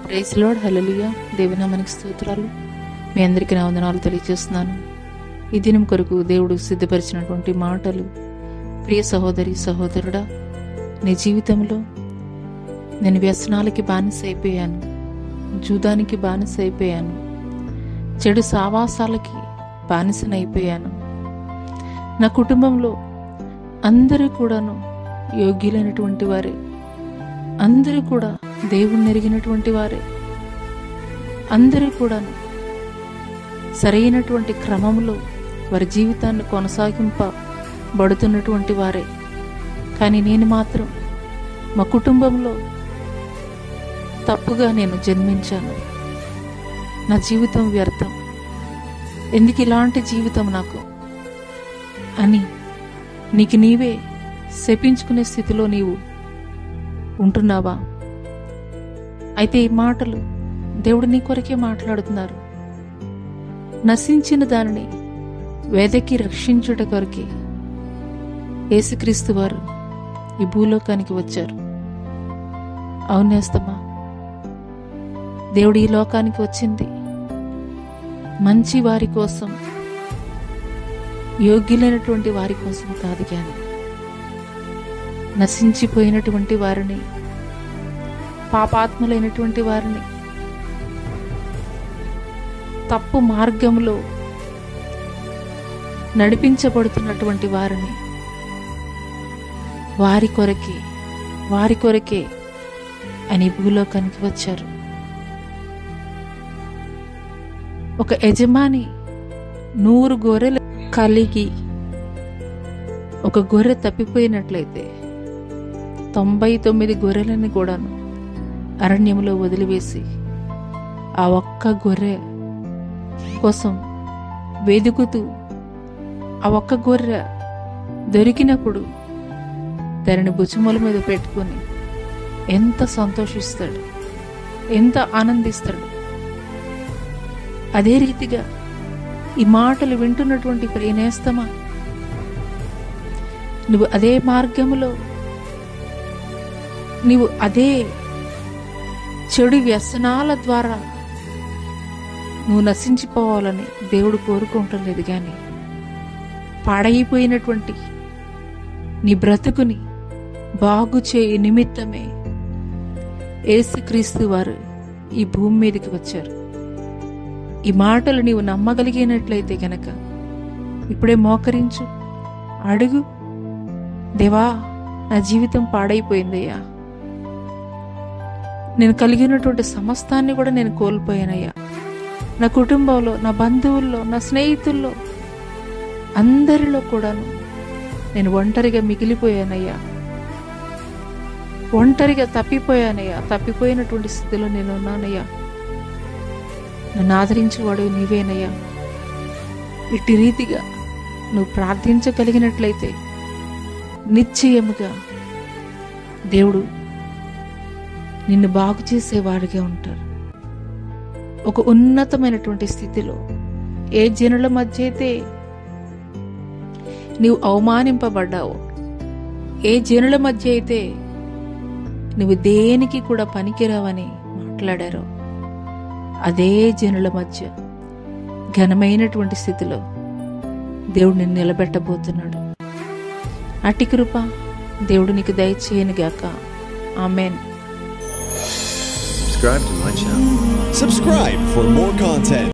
Praise lord, హల్లెలూయా. దేవుని నామానికి స్తోత్రాలు. మీ అందరికీ నా వందనాలు తెలియజేస్తున్నాను. ఈ దినం కొరకు దేవుడు సిద్ధపరిచినటువంటి మాటలు. ప్రియ సహోదరి సహోదరుడా, నీ జీవితంలో నేను వ్యసనాలకి బానిస అయిపోయాను, జూదానికి బానిస అయిపోయాను, చెడు సావాసాలకి బానిసనైపోయాను. నా కుటుంబంలో అందరూ కూడాను యోగ్యులైనటువంటి వారే, అందరూ కూడా దేవుణ్ణి ఎరిగినటువంటి వారే, అందరూ కూడాను సరైనటువంటి క్రమంలో వారి జీవితాన్ని కొనసాగింపబడుతున్నటువంటి వారే. కానీ నేను మాత్రం మా కుటుంబంలో తప్పుగా నేను జన్మించాను. నా జీవితం వ్యర్థం, ఎందుకు ఇలాంటి జీవితం నాకు అని నీకు నీవే శపించుకునే స్థితిలో నీవు ఉంటున్నావా? అయితే ఈ మాటలు దేవుడు నీ కొరకే మాట్లాడుతున్నారు. నశించిన దానిని వెదకి రక్షించుట కొరకే యేసుక్రీస్తు వారు ఈ భూలోకానికి వచ్చారు. అవునేస్తమా? దేవుడు ఈ లోకానికి వచ్చింది మంచి వారి కోసం, యోగ్యులైనటువంటి వారి కోసం కాదు, కానీ నశించిపోయినటువంటి వారిని, పాపాత్ములైనటువంటి వారిని, తప్పు మార్గంలో నడిపించబడుతున్నటువంటి వారిని, వారి కొరకే అని భూలోకానికి వచ్చారు. ఒక యజమాని 100 గొర్రెలు కలిగి ఒక గొర్రె తప్పిపోయినట్లయితే 99 గొర్రెలని కూడాను అరణ్యంలో వదిలివేసి ఆ ఒక్క గొర్రె కోసం వెదుకుతూ, ఆ ఒక్క గొర్రె దొరికినప్పుడు దానిని భుజముల మీద పెట్టుకొని ఎంత సంతోషిస్తాడు, ఎంత ఆనందిస్తాడు. అదే రీతిగా ఈ మాటలు వింటున్నటువంటి ప్రియనేస్తమా, నువ్వు అదే మార్గములో, నీవు అదే చెడు వ్యసనాల ద్వారా నువ్వు నశించిపోవాలని దేవుడు కోరుకుంటలేదు. కానీ పాడైపోయినటువంటి నీ బ్రతుకుని బాగు చేయి నిమిత్తమే యేసుక్రీస్తు వారు ఈ భూమి మీదకి వచ్చారు. ఈ మాటలు నీవు నమ్మగలిగినట్లయితే గనక ఇప్పుడే మోకరించు, అడుగు, దేవా నా జీవితం పాడైపోయిందయ్యా, నేను కలిగినటువంటి సమస్తాన్ని కూడా నేను కోల్పోయానయ్యా, నా కుటుంబంలో, నా బంధువుల్లో, నా స్నేహితుల్లో, అందరిలో కూడాను నేను ఒంటరిగా మిగిలిపోయానయ్యా, ఒంటరిగా తప్పిపోయానయ్యా, తప్పిపోయినటువంటి స్థితిలో నేను ఉన్నానయ్యా, నన్ను ఆదరించేవాడు నీవేనయ్యా. ఇట్టి రీతిగా నువ్వు ప్రార్థించగలిగినట్లయితే నిశ్చయముగా దేవుడు నిన్ను బాగు చేసేవాడిగా ఉంటారు. ఒక ఉన్నతమైనటువంటి స్థితిలో, ఏ జనుల మధ్య అయితే నీవు అవమానింపబడ్డావో, ఏ జనుల మధ్య అయితే నువ్వు దేనికి కూడా పనికిరావని మాట్లాడారో, అదే జనుల మధ్య ఘనమైనటువంటి స్థితిలో దేవుడు నిన్ను నిలబెట్టబోతున్నాడు. అట్టి కృప దేవుడు నీకు దయచేయనుగాక. ఆమేన్. Subscribe to my channel. Subscribe for more content.